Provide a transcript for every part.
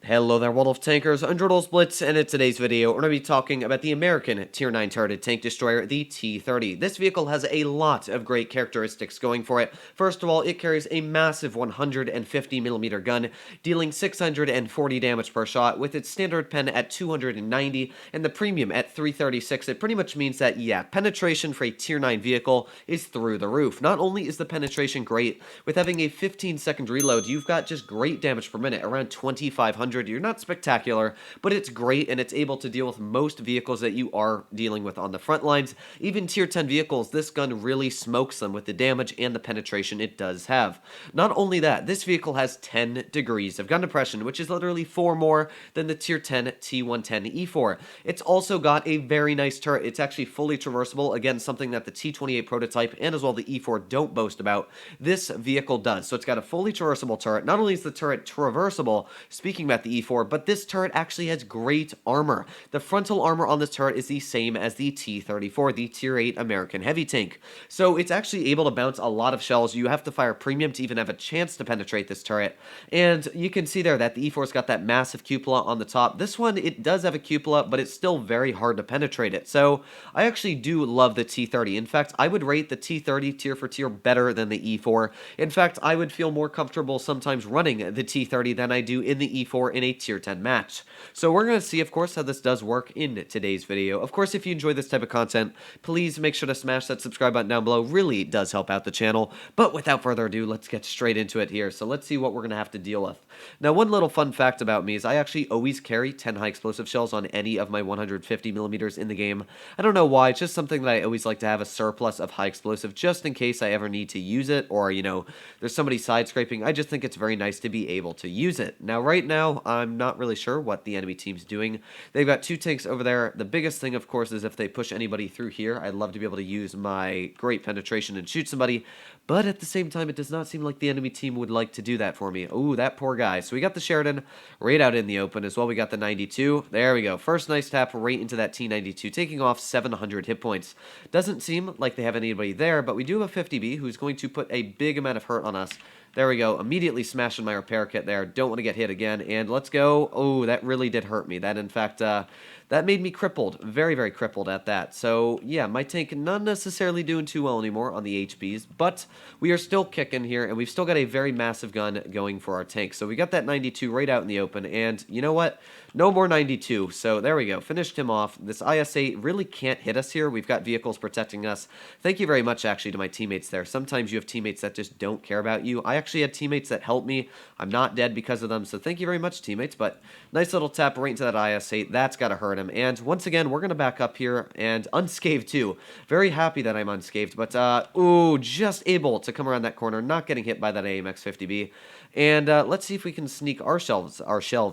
Hello there, World of Tankers, Untitled Blitz, and in today's video, we're going to be talking about the American Tier 9 turreted tank destroyer, the T30. This vehicle has a lot of great characteristics going for it. First of all, it carries a massive 150mm gun, dealing 640 damage per shot, with its standard pen at 290, and the premium at 336. It pretty much means that, yeah, penetration for a Tier 9 vehicle is through the roof. Not only is the penetration great, with having a 15-second reload, you've got just great damage per minute, around 2,500. You're not spectacular, but it's great, and it's able to deal with most vehicles that you are dealing with on the front lines. Even Tier 10 vehicles, this gun really smokes them with the damage and the penetration it does have. Not only that, this vehicle has 10 degrees of gun depression, which is literally 4 more than the Tier 10 T110E4. It's also got a very nice turret. It's actually fully traversable, again, something that the T28 prototype and as well the E4 don't boast about. This vehicle does. So it's got a fully traversable turret. Not only is the turret traversable, speaking about the E4, but this turret actually has great armor. The frontal armor on this turret is the same as the T34, the Tier 8 American heavy tank. So it's actually able to bounce a lot of shells. You have to fire premium to even have a chance to penetrate this turret. And you can see there that the E4's got that massive cupola on the top. This one, it does have a cupola, but it's still very hard to penetrate it. So I actually do love the T30. In fact, I would rate the T30 tier for tier better than the E4. In fact, I would feel more comfortable sometimes running the T30 than I do in the E4 in a tier 10 match. So we're going to see, of course, how this does work in today's video. Of course, if you enjoy this type of content, please make sure to smash that subscribe button down below. Really does help out the channel. But without further ado, let's get straight into it here. So let's see what we're going to have to deal with. Now, one little fun fact about me is I actually always carry 10 high explosive shells on any of my 150mm in the game. I don't know why, it's just something that I always like to have a surplus of high explosive just in case I ever need to use it, or, you know, there's somebody side scraping. I just think it's very nice to be able to use it. Now, right now, I'm not really sure what the enemy team's doing. They've got 2 tanks over there. The biggest thing, of course, is if they push anybody through here, I'd love to be able to use my great penetration and shoot somebody, but at the same time, it does not seem like the enemy team would like to do that for me. Ooh, that poor guy. So we got the Sheridan right out in the open as well. We got the 92. There we go. First nice tap right into that T92, taking off 700 hit points. Doesn't seem like they have anybody there, but we do have a 50B who's going to put a big amount of hurt on us. There we go. Immediately smashing my repair kit there. Don't want to get hit again. And let's go. Oh, that really did hurt me. That, in fact, that made me crippled. Very, very crippled at that. So, yeah, my tank not necessarily doing too well anymore on the HPs, but we are still kicking here, and we've still got a very massive gun going for our tank. So we got that 92 right out in the open, and you know what? No more 92. So there we go. Finished him off. This IS-8 really can't hit us here. We've got vehicles protecting us. Thank you very much, actually, to my teammates there. Sometimes you have teammates that just don't care about you. I actually had teammates that helped me. I'm not dead because of them, so thank you very much, teammates. But nice little tap right into that IS-8. That's got to hurt him. And once again, we're going to back up here, and unscathed too. Very happy that I'm unscathed, but ooh, just able to come around that corner, not getting hit by that AMX 50B. And let's see if we can sneak our shells,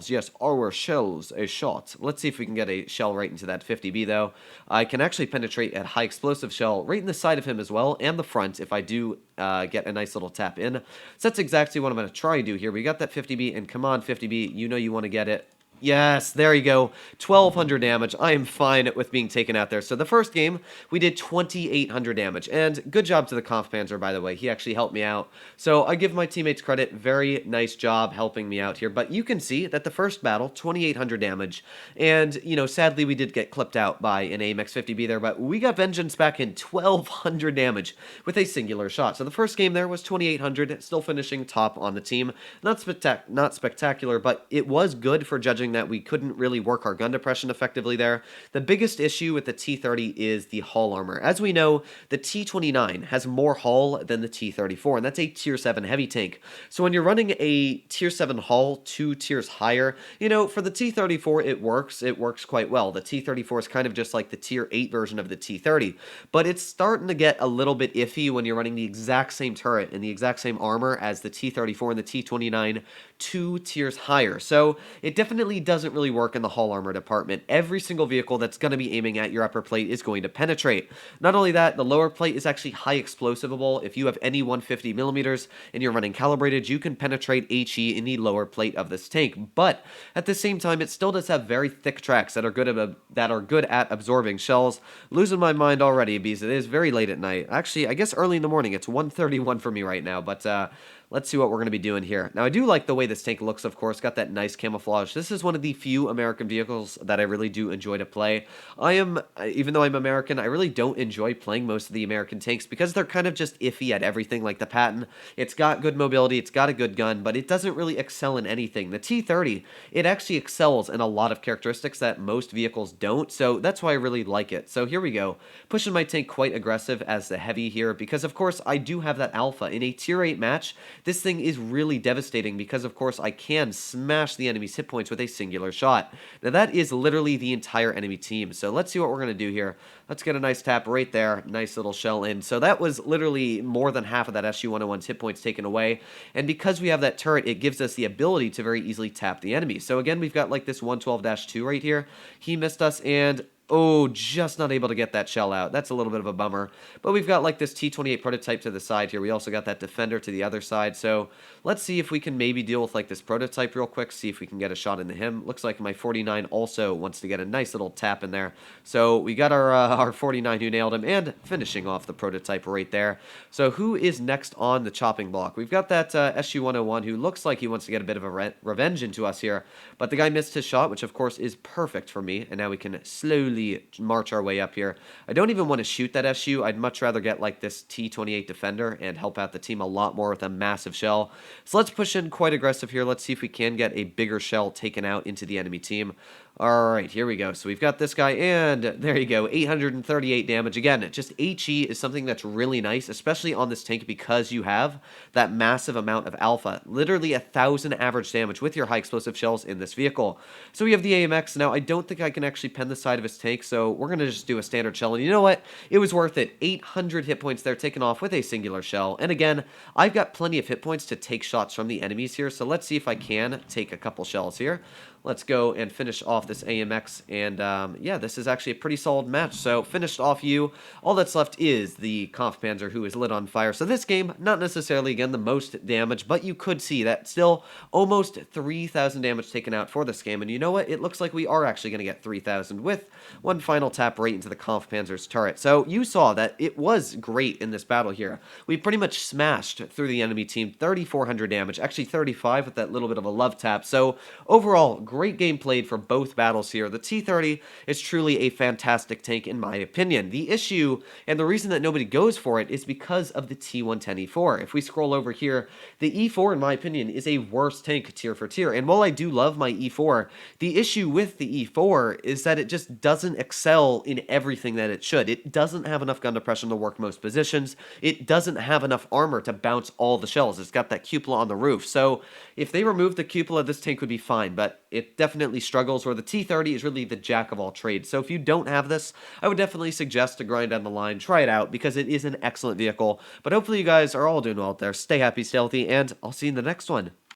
yes, our shells, a shot. Let's see if we can get a shell right into that 50B, though. I can actually penetrate a high explosive shell right in the side of him as well, and the front, if I do get a nice little tap in. So that's exactly what I'm going to try and do here. We got that 50B, and come on, 50B, you know you want to get it. Yes, there you go. 1,200 damage. I am fine with being taken out there. So the first game, we did 2,800 damage. And good job to the Kampfpanzer, by the way. He actually helped me out. So I give my teammates credit. Very nice job helping me out here. But you can see that the first battle, 2,800 damage. And, you know, sadly, we did get clipped out by an AMX 50B there. But we got vengeance back in 1,200 damage with a singular shot. So the first game there was 2,800, still finishing top on the team. Not spectacular, but it was good for judging that we couldn't really work our gun depression effectively there. The biggest issue with the T30 is the hull armor. As we know, the T29 has more hull than the T34, and that's a tier 7 heavy tank. So when you're running a tier 7 hull 2 tiers higher, you know, for the T34 it works quite well. The T34 is kind of just like the tier 8 version of the T30, but it's starting to get a little bit iffy when you're running the exact same turret and the exact same armor as the T34 and the T29 2 tiers higher. So it definitely doesn't really work in the hull armor department. Every single vehicle that's going to be aiming at your upper plate is going to penetrate. Not only that, the lower plate is actually high explosivable. If you have any 150mm and you're running calibrated, you can penetrate HE in the lower plate of this tank. But at the same time, it still does have very thick tracks that are good at absorbing shells. Losing my mind already because it is very late at night. Actually, I guess early in the morning. It's 1:31 for me right now, but let's see what we're going to be doing here. Now, I do like the way this tank looks, of course. Got that nice camouflage. This is one of the few American vehicles that I really do enjoy to play. Even though I'm American, I really don't enjoy playing most of the American tanks because they're kind of just iffy at everything. Like the Patton, it's got good mobility, it's got a good gun, but it doesn't really excel in anything. The T30, it actually excels in a lot of characteristics that most vehicles don't, so that's why I really like it. So here we go. Pushing my tank quite aggressive as the heavy here because, of course, I do have that alpha. In a tier 8 match, this thing is really devastating because, of course, I can smash the enemy's hit points with a singular shot. Now, that is literally the entire enemy team, so let's see what we're going to do here. Let's get a nice tap right there. Nice little shell in. So that was literally more than half of that SU-101's hit points taken away, and because we have that turret, it gives us the ability to very easily tap the enemy. So again, we've got like this 112-2 right here. He missed us, and oh, just not able to get that shell out. That's a little bit of a bummer. But we've got like this T28 prototype to the side here. We also got that defender to the other side. So let's see if we can maybe deal with like this prototype real quick. See if we can get a shot into him. Looks like my 49 also wants to get a nice little tap in there. So we got our 49 who nailed him and finishing off the prototype right there. So who is next on the chopping block? We've got that SU-101 who looks like he wants to get a bit of a revenge into us here. But the guy missed his shot, which of course is perfect for me. And now we can slowly march our way up here. I don't even want to shoot that SU. I'd much rather get like this T28 defender and help out the team a lot more with a massive shell. So let's push in quite aggressive here. Let's see if we can get a bigger shell taken out into the enemy team. Alright, here we go. So we've got this guy, and there you go, 838 damage. Again, just HE is something that's really nice, especially on this tank because you have that massive amount of alpha. Literally 1,000 average damage with your high explosive shells in this vehicle. So we have the AMX. Now, I don't think I can actually pen the side of his tank, so we're going to just do a standard shell. And you know what? It was worth it. 800 hit points there taken off with a singular shell. And again, I've got plenty of hit points to take shots from the enemies here, so let's see if I can take a couple shells here. Let's go and finish off this AMX, and yeah, this is actually a pretty solid match. So finished off you. All that's left is the Kampfpanzer, who is lit on fire. So this game, not necessarily, again, the most damage, but you could see that still almost 3,000 damage taken out for this game. And you know what? It looks like we are actually going to get 3,000 with one final tap right into the Kampfpanzer's turret. So you saw that it was great in this battle here. We pretty much smashed through the enemy team, 3,400 damage, actually 35 with that little bit of a love tap. So overall, great game played for both battles here. The T30 is truly a fantastic tank in my opinion. The issue and the reason that nobody goes for it is because of the T110E4. If we scroll over here, the E4 in my opinion is a worse tank tier for tier. And while I do love my E4, the issue with the E4 is that it just doesn't excel in everything that it should. It doesn't have enough gun depression to work most positions. It doesn't have enough armor to bounce all the shells. It's got that cupola on the roof. So if they remove the cupola, this tank would be fine, but it definitely struggles, where the T30 is really the jack of all trades. So if you don't have this, I would definitely suggest to grind down the line, try it out, because it is an excellent vehicle. But hopefully you guys are all doing well out there. Stay happy, stay healthy, and I'll see you in the next one.